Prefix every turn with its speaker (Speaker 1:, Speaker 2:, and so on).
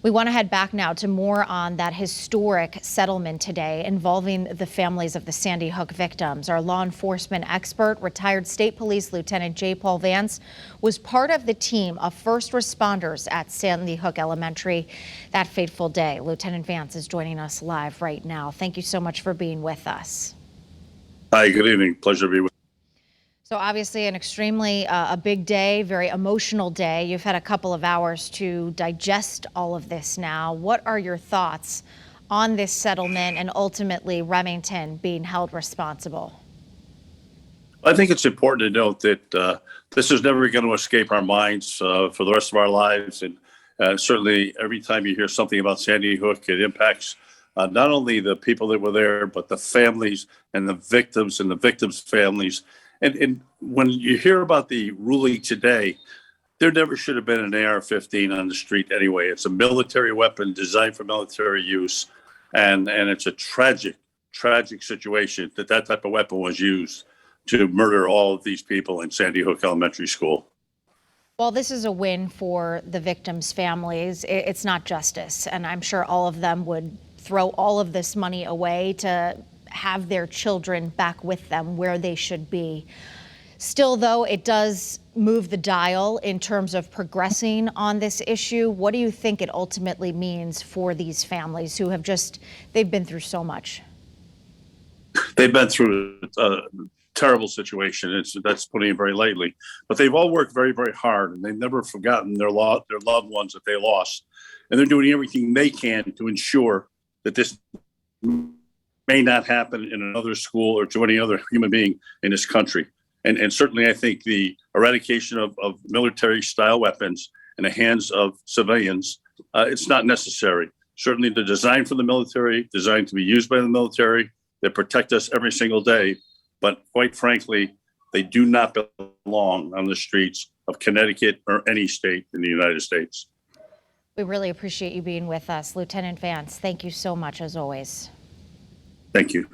Speaker 1: We want to head back now to more on that historic settlement today involving the families of the Sandy Hook victims. Our law enforcement expert, retired State Police Lieutenant J. Paul Vance, was part of the team of first responders at Sandy Hook Elementary that fateful day. Lieutenant Vance is joining us live right now. Thank you so much for being with us.
Speaker 2: Hi, good evening. Pleasure to be with you.
Speaker 1: So obviously an extremely a big day, very emotional day. You've had a couple of hours to digest all of this now. What are your thoughts on this settlement and ultimately Remington being held responsible?
Speaker 2: I think it's important to note that this is never going to escape our minds for the rest of our lives. And certainly every time you hear something about Sandy Hook, it impacts not only the people that were there, but the families and the victims' families. And when you hear about the ruling today, there never should have been an AR-15 on the street anyway. It's a military weapon designed for military use. And it's a tragic situation that type of weapon was used to murder all of these people in Sandy Hook Elementary School.
Speaker 1: Well, this is a win for the victims' families. It's not justice. And I'm sure all of them would throw all of this money away to have their children back with them where they should be. Still, though, it does move the dial in terms of progressing on this issue. What do you think it ultimately means for these families who have they've been through so much?
Speaker 2: They've been through a terrible situation. That's putting it very lightly. But they've all worked very, very hard, and they've never forgotten their loved ones that they lost. And they're doing everything they can to ensure that this may not happen in another school or to any other human being in this country. And certainly I think the eradication of military-style weapons in the hands of civilians, it's not necessary. Certainly they're designed for the military, designed to be used by the military. They protect us every single day. But quite frankly, they do not belong on the streets of Connecticut or any state in the United States.
Speaker 1: We really appreciate you being with us. Lieutenant Vance, thank you so much as always.
Speaker 2: Thank you.